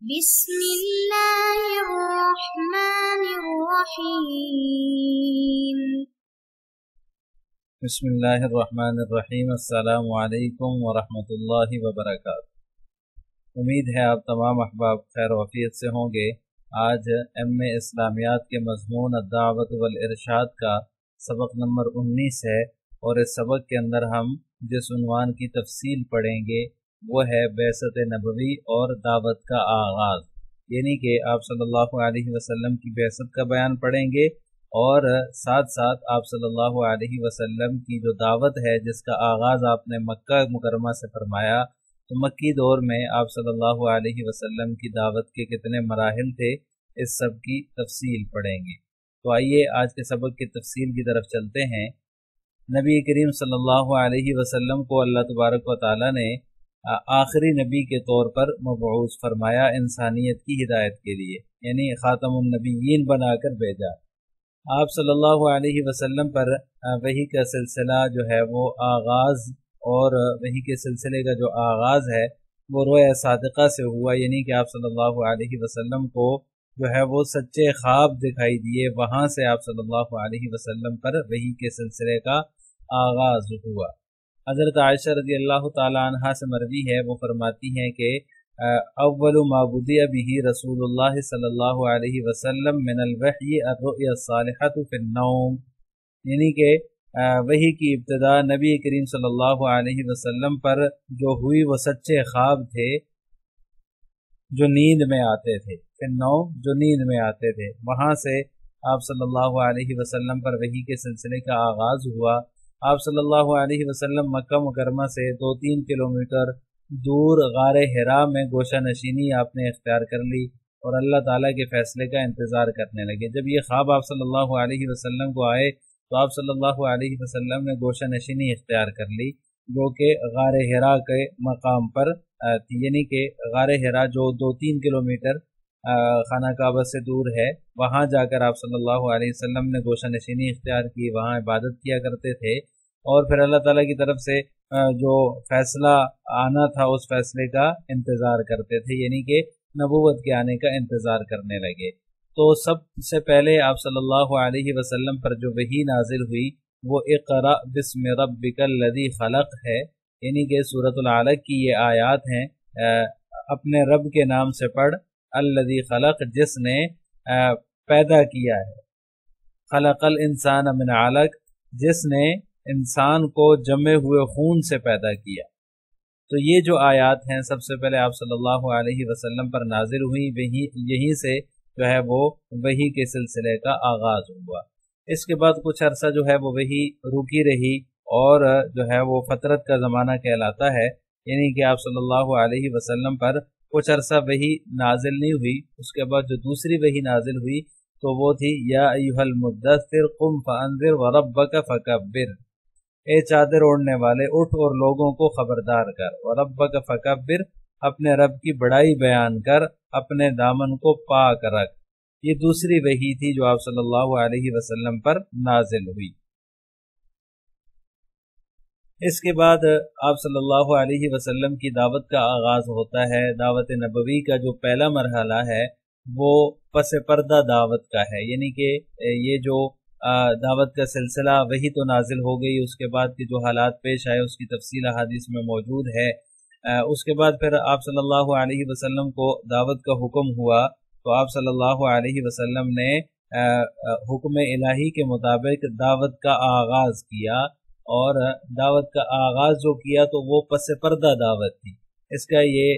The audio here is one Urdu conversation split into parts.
بسم اللہ الرحمن الرحیم۔ بسم اللہ الرحمن الرحیم۔ السلام علیکم ورحمۃ اللہ وبرکاتہ۔ امید ہے آپ تمام احباب خیر و عافیت سے ہوں گے۔ آج ایم اے اسلامیات کے مضمون الدعوۃ والارشاد کا سبق نمبر 19 ہے، اور اس سبق کے اندر ہم جس عنوان کی تفصیل پڑھیں گے وہ ہے بعثت نبوی اور دعوت کا آغاز، یعنی کہ آپ صلی اللہ علیہ وسلم کی بعثت کا بیان پڑھیں گے، اور ساتھ ساتھ آپ صلی اللہ علیہ وسلم کی جو دعوت ہے جس کا آغاز آپ نے مکہ مکرمہ سے فرمایا، تو مکی دور میں آپ صلی اللہ علیہ وسلم کی دعوت کے کتنے مراحل تھے، اس سب کی تفصیل پڑھیں گے۔ تو آئیے آج کے سبق کی تفصیل کی طرف چلتے ہیں۔ نبی کریم صلی اللہ علیہ وسلم کو اللہ تبارک و تعالی نے آخری نبی کے طور پر مبعوث فرمایا انسانیت کی ہدایت کے لیے، یعنی خاتم النبیین بنا کر بھیجا۔ آپ صلی اللہ علیہ وسلم پر وحی کا سلسلہ جو ہے وہ آغاز، اور وحی کے سلسلے کا جو آغاز ہے وہ رویا صادقہ سے ہوا، یعنی کہ آپ صلی اللہ علیہ وسلم کو جو ہے وہ سچے خواب دکھائی دیے، وہاں سے آپ صلی اللہ علیہ وسلم پر وحی کے سلسلے کا آغاز ہوا۔ حضرت عائشہ رضی اللہ تعالی عنہا سے مروی ہے، وہ فرماتی ہیں کہ اول ما بدأ به رسول اللہ صلی اللہ علیہ وسلم من الوحی الرؤیا الصالحۃ فی النوم، یعنی کہ وحی کی ابتدا نبی کریم صلی اللہ علیہ وسلم پر جو ہوئی وہ سچے خواب تھے جو نیند میں آتے تھے، فی النوم جو نیند میں آتے تھے، وہاں سے آپ صلی اللہ علیہ وسلم پر وحی کے سلسلے کا آغاز ہوا۔ آپ صلی اللہ علیہ وسلم مکہ مکرمہ سے 2-3 کلومیٹر دور غار حرا میں گوشہ نشینی آپ نے اختیار کر لی، اور اللہ تعالیٰ کے فیصلے کا انتظار کرنے لگے۔ جب یہ خواب آپ صلی اللہ علیہ وسلم کو آئے تو آپ صلی اللہ علیہ وسلم نے گوشہ نشینی اختیار کر لی، جو کہ غار حرا کے مقام پر تھی، یعنی کہ غار حرا جو 2-3 کلومیٹر خانہ کعبہ سے دور ہے، وہاں جا کر آپ صلی اللہ علیہ وسلم نے گوشہ نشینی اختیار کی، وہاں عبادت کیا کرتے تھے، اور پھر اللہ تعالیٰ کی طرف سے جو فیصلہ آنا تھا اس فیصلے کا انتظار کرتے تھے، یعنی کہ نبوت کے آنے کا انتظار کرنے لگے۔ تو سب سے پہلے آپ صلی اللہ علیہ وسلم پر جو وحی نازل ہوئی وہ اقرأ بسم ربک الذی خلق ہے، یعنی کہ سورۃ العلق کی یہ آیات ہیں، اپنے رب کے نام سے پڑھ، الذی خلق جس نے پیدا کیا ہے، خلق الانسان من علق جس نے انسان کو جمے ہوئے خون سے پیدا کیا۔ تو یہ جو آیات ہیں سب سے پہلے آپ صلی اللہ علیہ وسلم پر نازل ہوئی، یہیں سے جو ہے وہ وحی کے سلسلے کا آغاز ہوا۔ اس کے بعد کچھ عرصہ جو ہے وہ وحی رکی رہی، اور جو ہے وہ فترت کا زمانہ کہلاتا ہے، یعنی کہ آپ صلی اللہ علیہ وسلم پر کچھ عرصہ وحی نازل نہیں ہوئی۔ اس کے بعد جو دوسری وحی نازل ہوئی تو وہ تھی یا ایھا المدثر قم فانذر وربک فکبر، اے چادر اوڑھنے والے اٹھ اور لوگوں کو خبردار کر، وربک فکبر اپنے رب کی بڑائی بیان کر، اپنے دامن کو پاک رکھ۔ یہ دوسری وحی تھی جو آپ صلی اللہ علیہ وسلم پر نازل ہوئی۔ اس کے بعد آپ صلی اللہ علیہ وسلم کی دعوت کا آغاز ہوتا ہے۔ دعوت نبوی کا جو پہلا مرحلہ ہے وہ پس پردہ دعوت کا ہے، یعنی کہ یہ جو دعوت کا سلسلہ وہی تو نازل ہو گئی، اس کے بعد کے جو حالات پیش آئے اس کی تفصیل احادیث میں موجود ہے۔ اس کے بعد پھر آپ صلی اللہ علیہ وسلم کو دعوت کا حکم ہوا، تو آپ صلی اللہ علیہ وسلم نے حکم الہی کے مطابق دعوت کا آغاز کیا، اور دعوت کا آغاز جو کیا تو وہ پس پردہ دعوت تھی۔ اس کا یہ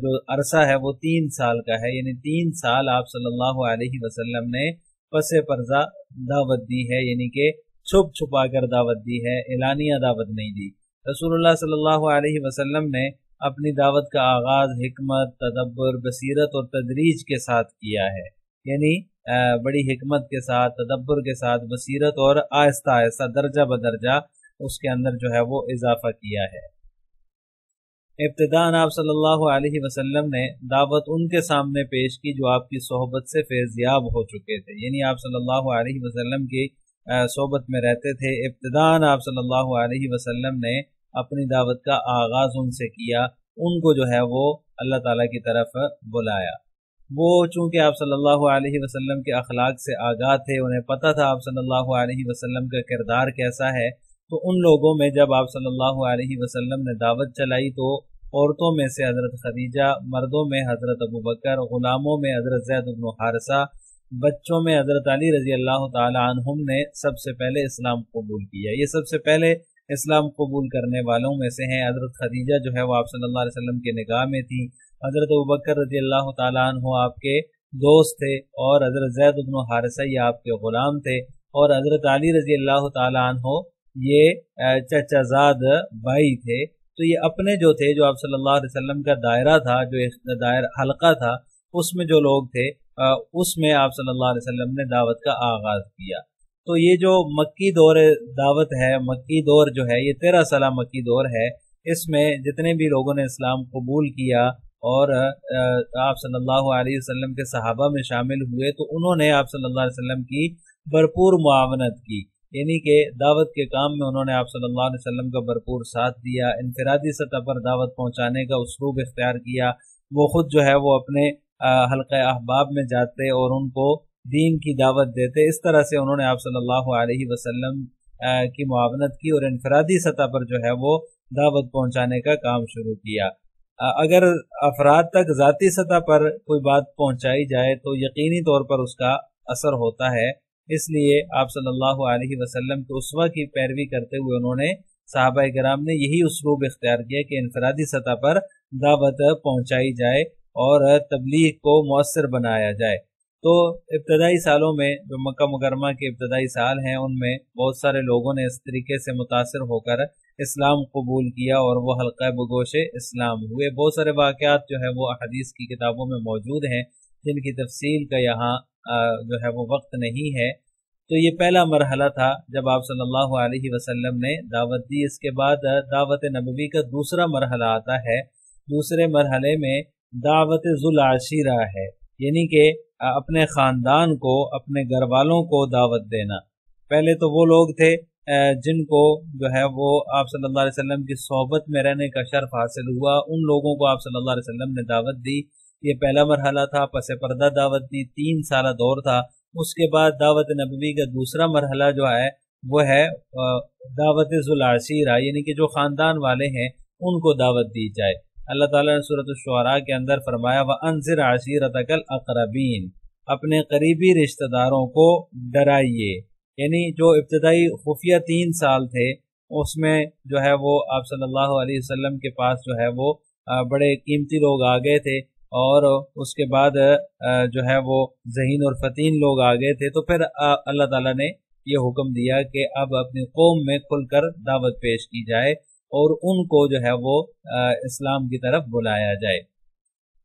جو عرصہ ہے وہ 3 سال کا ہے، یعنی 3 سال آپ صلی اللہ علیہ وسلم نے پس پردہ دعوت دی ہے، یعنی کہ چھپ چھپا کر دعوت دی ہے، اعلانیہ دعوت نہیں دی۔ رسول اللہ صلی اللہ علیہ وسلم نے اپنی دعوت کا آغاز حکمت، تدبر، بصیرت اور تدریج کے ساتھ کیا ہے، یعنی بڑی حکمت کے ساتھ، تدبر کے ساتھ، بصیرت اور آہستہ آہستہ درجہ بدرجہ اس کے اندر جو ہے وہ اضافہ کیا ہے۔ ابتداءً آپ صلی اللہ علیہ وسلم نے دعوت ان کے سامنے پیش کی جو آپ کی صحبت سے فیضیاب ہو چکے تھے، یعنی آپ صلی اللہ علیہ وسلم کی صحبت میں رہتے تھے۔ ابتداءً آپ صلی اللہ علیہ وسلم نے اپنی دعوت کا آغاز ان سے کیا، ان کو جو ہے وہ اللہ تعالیٰ کی طرف بلایا۔ وہ چونکہ آپ صلی اللہ علیہ وسلم کے اخلاق سے آگاہ تھے، انہیں پتہ تھا آپ صلی اللہ علیہ وسلم کا کردار کیسا ہے، تو ان لوگوں میں جب آپ صلی اللہ علیہ وسلم نے دعوت چلائی تو عورتوں میں سے حضرت خدیجہ، مردوں میں حضرت ابوبکر، غلاموں میں حضرت زید بن حارثہ، بچوں میں حضرت علی رضی اللہ تعالی عنہم نے سب سے پہلے اسلام قبول کیا۔ یہ سب سے پہلے اسلام قبول کرنے والوں میں سے ہیں۔ حضرت خدیجہ جو ہے وہ آپ صلی اللہ علیہ وسلم کے نکاح میں تھی، حضرت ابوبکر رضی اللہ تعالی عنہ آپ کے دوست تھے، اور حضرت زید بن حارثہ یہ آپ کے غلام تھے، اور حضرت علی رضی اللہ تعالی عنہ یہ چچا زاد بھائی تھے۔ تو یہ اپنے جو تھے، جو آپ صلی اللہ علیہ وسلم کا دائرہ تھا، جو دائرہ حلقہ تھا، اس میں جو لوگ تھے اس میں آپ صلی اللہ علیہ وسلم نے دعوت کا آغاز کیا۔ تو یہ جو مکی دور دعوت ہے، مکی دور جو ہے، یہ 13 سالہ مکی دور ہے۔ اس میں جتنے بھی لوگوں نے اسلام قبول کیا اور آپ صلی اللہ علیہ وسلم کے صحابہ میں شامل ہوئے، تو انہوں نے آپ صلی اللہ علیہ وسلم کی بھرپور معاونت کی، یعنی کہ دعوت کے کام میں انہوں نے آپ صلی اللہ علیہ وسلم کا بھرپور ساتھ دیا، انفرادی سطح پر دعوت پہنچانے کا اسلوب اختیار کیا۔ وہ خود جو ہے وہ اپنے حلقہ احباب میں جاتے اور ان کو دین کی دعوت دیتے۔ اس طرح سے انہوں نے آپ صلی اللہ علیہ وسلم کی معاونت کی اور انفرادی سطح پر جو ہے وہ دعوت پہنچانے کا کام شروع کیا۔ اگر افراد تک ذاتی سطح پر کوئی بات پہنچائی جائے تو یقینی طور پر اس کا اثر ہوتا ہے، اس لیے آپ صلی اللہ علیہ وسلم کے اسوہ کی پیروی کرتے ہوئے انہوں نے، صحابہ کرام نے، یہی اسلوب اختیار کیا کہ انفرادی سطح پر دعوت پہنچائی جائے اور تبلیغ کو مؤثر بنایا جائے۔ تو ابتدائی سالوں میں جو مکہ مکرمہ کے ابتدائی سال ہیں، ان میں بہت سارے لوگوں نے اس طریقے سے متاثر ہو کر اسلام قبول کیا اور وہ حلقہ بگوش اسلام ہوئے۔ بہت سارے واقعات جو ہے وہ احادیث کی کتابوں میں موجود ہیں، جن کی تفصیل کا یہاں جو ہے وہ وقت نہیں ہے۔ تو یہ پہلا مرحلہ تھا جب آپ صلی اللہ علیہ وسلم نے دعوت دی۔ اس کے بعد دعوت نبوی کا دوسرا مرحلہ آتا ہے۔ دوسرے مرحلے میں دعوت ذو العشیرہ ہے، یعنی کہ اپنے خاندان کو، اپنے گھر والوں کو دعوت دینا۔ پہلے تو وہ لوگ تھے جن کو جو ہے وہ آپ صلی اللہ علیہ وسلم کی صحبت میں رہنے کا شرف حاصل ہوا، ان لوگوں کو آپ صلی اللہ علیہ وسلم نے دعوت دی۔ یہ پہلا مرحلہ تھا، پس پردہ دعوت دی، 3 سالہ دور تھا۔ اس کے بعد دعوت نبوی کا دوسرا مرحلہ جو ہے وہ ہے دعوت ذو العشیرہ، یعنی کہ جو خاندان والے ہیں ان کو دعوت دی جائے۔ اللہ تعالیٰ نے سورۃ الشعراء کے اندر فرمایا وَأَنذِرْ عَشِيرَتَكَ الْأَقْرَبِينَ، اپنے قریبی رشتہ داروں کو ڈرائیے۔ یعنی جو ابتدائی خفیہ 3 سال تھے، اس میں جو ہے وہ آپ صلی اللہ علیہ وسلم کے پاس جو ہے وہ بڑے قیمتی لوگ آ گئے تھے، اور اس کے بعد جو ہے وہ ذہین اور فتین لوگ آ گئے تھے۔ تو پھر اللہ تعالیٰ نے یہ حکم دیا کہ اب اپنی قوم میں کھل کر دعوت پیش کی جائے اور ان کو جو ہے وہ اسلام کی طرف بلایا جائے۔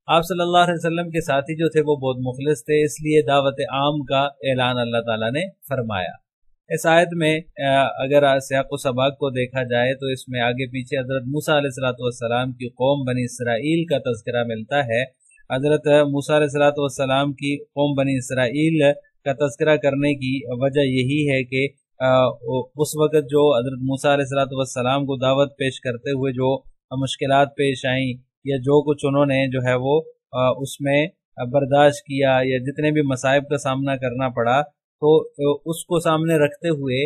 آپ صلی اللہ علیہ وسلم کے ساتھی جو تھے وہ بہت مخلص تھے، اس لیے دعوت عام کا اعلان اللہ تعالیٰ نے فرمایا۔ اس آیت میں اگر سیاق و سباق کو دیکھا جائے تو اس میں آگے پیچھے حضرت موسیٰ علیہ السلام کی قوم بنی اسرائیل کا تذکرہ ملتا ہے۔ حضرت موسیٰ علیہ السلام کی قوم بنی اسرائیل کا تذکرہ کرنے کی وجہ یہی ہے کہ اس وقت جو حضرت موسیٰ علیہ السلام کو دعوت پیش کرتے ہوئے جو مشکلات پیش آئیں، یا جو کچھ انہوں نے جو ہے وہ اس میں برداشت کیا، یا جتنے بھی مصائب کا سامنا کرنا پڑا، تو اس کو سامنے رکھتے ہوئے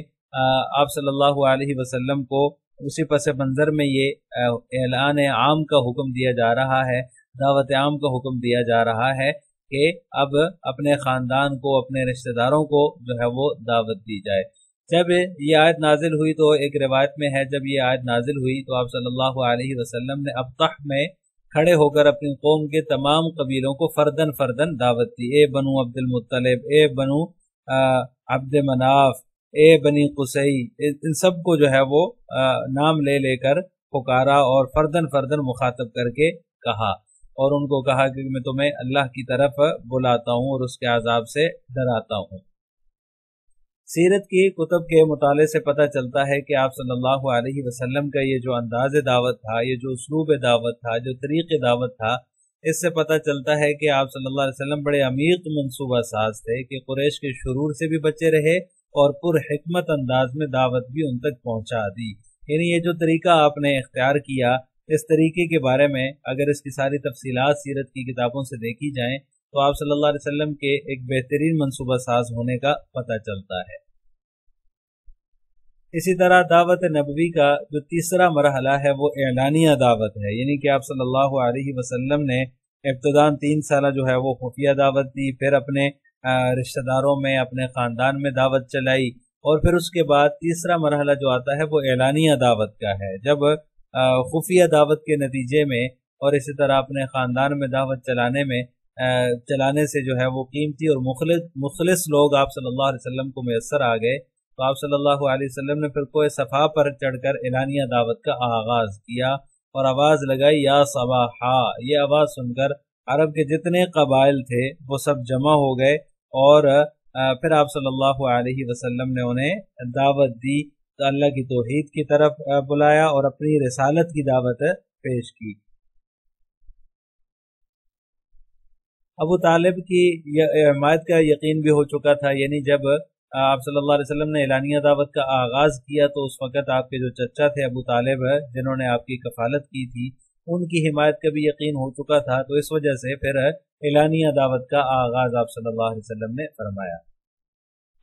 آپ صلی اللہ علیہ وسلم کو اسی پس منظر میں یہ اعلان عام کا حکم دیا جا رہا ہے، دعوت عام کا حکم دیا جا رہا ہے کہ اب اپنے خاندان کو، اپنے رشتہ داروں کو جو ہے وہ دعوت دی جائے۔ جب یہ آیت نازل ہوئی تو ایک روایت میں ہے، جب یہ آیت نازل ہوئی تو آپ صلی اللہ علیہ وسلم نے ابطح میں کھڑے ہو کر اپنی قوم کے تمام قبیلوں کو فردن فردن دعوت دی۔ اے بنو عبد المطلب، اے بنو عبد مناف، اے بنی قصی، ان سب کو جو ہے وہ نام لے لے کر پکارا اور فردن فردن مخاطب کر کے کہا، اور ان کو کہا کہ میں تمہیں اللہ کی طرف بلاتا ہوں اور اس کے عذاب سے ڈراتا ہوں۔ سیرت کی کتب کے مطالعے سے پتہ چلتا ہے کہ آپ صلی اللہ علیہ وسلم کا یہ جو انداز دعوت تھا، یہ جو اسلوب دعوت تھا، جو طریق دعوت تھا، اس سے پتہ چلتا ہے کہ آپ صلی اللہ علیہ وسلم بڑے عمیق منصوبہ ساز تھے کہ قریش کے شرور سے بھی بچے رہے اور پر حکمت انداز میں دعوت بھی ان تک پہنچا دی۔ یعنی یہ جو طریقہ آپ نے اختیار کیا، اس طریقے کے بارے میں اگر اس کی ساری تفصیلات سیرت کی کتابوں سے دیکھی جائیں تو آپ صلی اللہ علیہ وسلم کے ایک بہترین منصوبہ ساز ہونے کا پتہ چلتا ہے۔ اسی طرح دعوت نبوی کا جو تیسرا مرحلہ ہے وہ اعلانیہ دعوت ہے، یعنی کہ آپ صلی اللہ علیہ وسلم نے ابتداً 3 سالہ جو ہے وہ خفیہ دعوت دی، پھر اپنے رشتہ داروں میں، اپنے خاندان میں دعوت چلائی، اور پھر اس کے بعد تیسرا مرحلہ جو آتا ہے وہ اعلانیہ دعوت کا ہے، جب خفیہ دعوت کے نتیجے میں اور اسی طرح اپنے خاندان میں دعوت چلانے سے جو ہے وہ قیمتی اور مخلص لوگ آپ صلی اللہ علیہ وسلم کو میسر آ گئے، تو آپ صلی اللہ علیہ وسلم نے پھر کوہ صفا پر چڑھ کر اعلانیہ دعوت کا آغاز کیا اور آواز لگائی یا صباحا۔ یہ آواز سن کر عرب کے جتنے قبائل تھے وہ سب جمع ہو گئے، اور پھر آپ صلی اللہ علیہ وسلم نے انہیں دعوت دی، تو اللہ کی توحید کی طرف بلایا اور اپنی رسالت کی دعوت پیش کی۔ ابو طالب کی حمایت کا یقین بھی ہو چکا تھا، یعنی جب آپ صلی اللہ علیہ وسلم نے اعلانیہ دعوت کا آغاز کیا تو اس وقت آپ کے جو چچا تھے ابو طالب جنہوں نے آپ کی کفالت کی تھی، ان کی حمایت کا بھی یقین ہو چکا تھا، تو اس وجہ سے پھر اعلانیہ دعوت کا آغاز آپ صلی اللہ علیہ وسلم نے فرمایا۔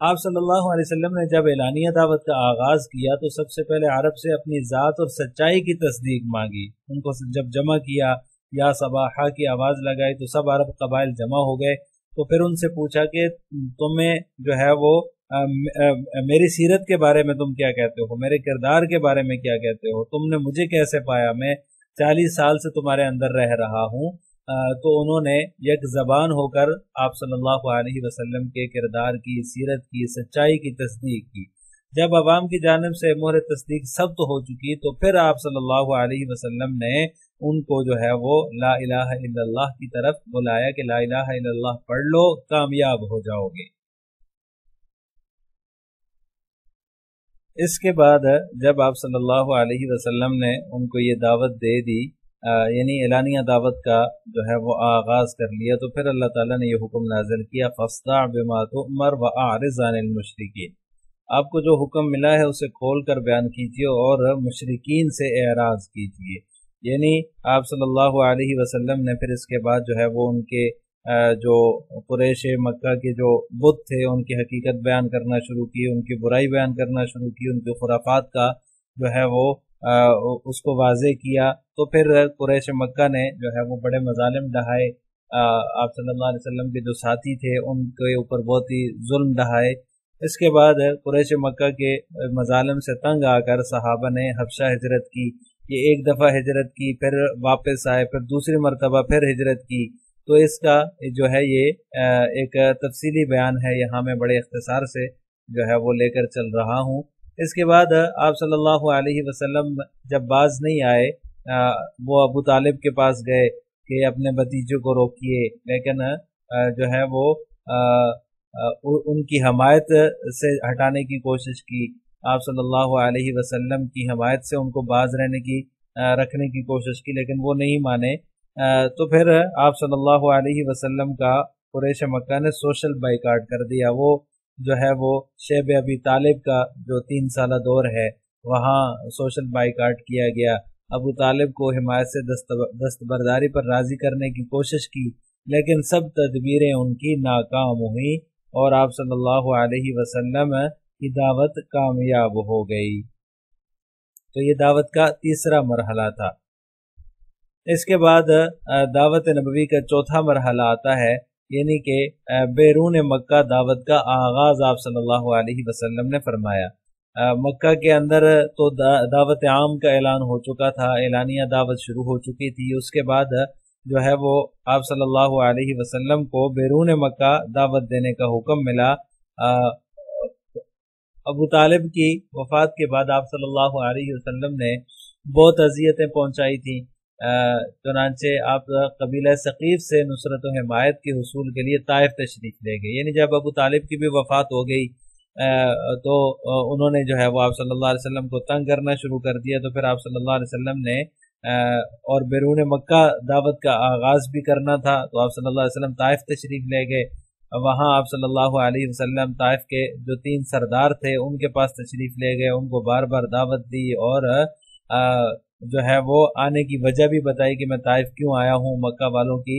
آپ صلی اللہ علیہ وسلم نے جب اعلانیہ دعوت کا آغاز کیا تو سب سے پہلے عرب سے اپنی ذات اور سچائی کی تصدیق مانگی، ان کو جب جمع کیا یا صباحا کی آواز لگائی تو سب عرب قبائل جمع ہو گئے، تو پھر ان سے پوچھا کہ تمہیں جو ہے وہ میری سیرت کے بارے میں تم کیا کہتے ہو، میرے کردار کے بارے میں کیا کہتے ہو، تم نے مجھے کیسے پایا، میں 40 سال سے تمہارے اندر رہ رہا ہوں۔ تو انہوں نے یک زبان ہو کر آپ صلی اللہ علیہ وسلم کے کردار کی، سیرت کی، سچائی کی تصدیق کی۔ جب عوام کی جانب سے مہر تصدیق ثبت ہو چکی تو پھر آپ صلی اللہ علیہ وسلم نے ان کو جو ہے وہ لا الہ الا اللہ کی طرف بلایا کہ لا الہ الا اللہ پڑھ لو، کامیاب ہو جاؤ گے۔ اس کے بعد جب آپ صلی اللہ علیہ وسلم نے ان کو یہ دعوت دے دی، یعنی اعلانیہ دعوت کا جو ہے وہ آغاز کر لیا، تو پھر اللہ تعالیٰ نے یہ حکم نازل کیا فاصدع بما تؤمر واعرض عن المشرکین۔ آپ کو جو حکم ملا ہے اسے کھول کر بیان کیجیے اور مشرکین سے اعراض کیجیے، یعنی آپ صلی اللہ علیہ وسلم نے پھر اس کے بعد جو ہے وہ ان کے جو قریش مکہ کے جو بت تھے ان کی حقیقت بیان کرنا شروع کی، ان کی برائی بیان کرنا شروع کی، ان کے خرافات کا جو ہے وہ اس کو واضح کیا۔ تو پھر قریش مکہ نے جو ہے وہ بڑے مظالم ڈھائے، آپ صلی اللہ علیہ وسلم کے جو ساتھی تھے ان کے اوپر بہت ہی ظلم ڈھائے۔ اس کے بعد قریش مکہ کے مظالم سے تنگ آ کر صحابہ نے حبشہ ہجرت کی، یہ ایک دفعہ ہجرت کی، پھر واپس آئے، پھر دوسری مرتبہ پھر ہجرت کی۔ تو اس کا جو ہے یہ ایک تفصیلی بیان ہے، یہاں میں بڑے اختصار سے جو ہے وہ لے کر چل رہا ہوں۔ اس کے بعد آپ صلی اللہ علیہ وسلم جب باز نہیں آئے، وہ ابو طالب کے پاس گئے کہ اپنے بھتیجے کو روکیے، لیکن جو ہے وہ ان کی حمایت سے ہٹانے کی کوشش کی، آپ صلی اللہ علیہ وسلم کی حمایت سے ان کو باز رکھنے کی کوشش کی، لیکن وہ نہیں مانے۔ تو پھر آپ صلی اللہ علیہ وسلم کا قریش مکہ نے سوشل بائیکاٹ کر دیا، وہ جو ہے وہ شیب ابی طالب کا جو 3 سالہ دور ہے وہاں سوشل بائیکاٹ کیا گیا۔ ابو طالب کو حمایت سے دستبرداری پر راضی کرنے کی کوشش کی، لیکن سب تدبیریں ان کی ناکام ہوئیں اور آپ صلی اللہ علیہ وسلم کی دعوت کامیاب ہو گئی۔ تو یہ دعوت کا تیسرا مرحلہ تھا۔ اس کے بعد دعوت نبوی کا چوتھا مرحلہ آتا ہے، یعنی کہ بیرون مکہ دعوت کا آغاز آپ صلی اللہ علیہ وسلم نے فرمایا۔ مکہ کے اندر تو دعوت عام کا اعلان ہو چکا تھا، اعلانیہ دعوت شروع ہو چکی تھی۔ اس کے بعد جو ہے وہ آپ صلی اللہ علیہ وسلم کو بیرون مکہ دعوت دینے کا حکم ملا۔ ابو طالب کی وفات کے بعد آپ صلی اللہ علیہ وسلم نے بہت اذیتیں پہنچائی تھیں، چنانچہ آپ قبیلہ ثقیف سے نصرت و حمایت کے حصول کے لیے طائف تشریف لے گئے۔ یعنی جب ابو طالب کی بھی وفات ہو گئی تو انہوں نے جو ہے وہ آپ صلی اللہ علیہ وسلم کو تنگ کرنا شروع کر دیا، تو پھر آپ صلی اللہ علیہ وسلم نے اور بیرون مکہ دعوت کا آغاز بھی کرنا تھا، تو آپ صلی اللہ علیہ وسلم طائف تشریف لے گئے۔ وہاں آپ صلی اللہ علیہ وسلم طائف کے جو 3 سردار تھے ان کے پاس تشریف لے گئے، ان کو بار بار دعوت دی اور جو ہے وہ آنے کی وجہ بھی بتائی کہ میں طائف کیوں آیا ہوں، مکہ والوں کی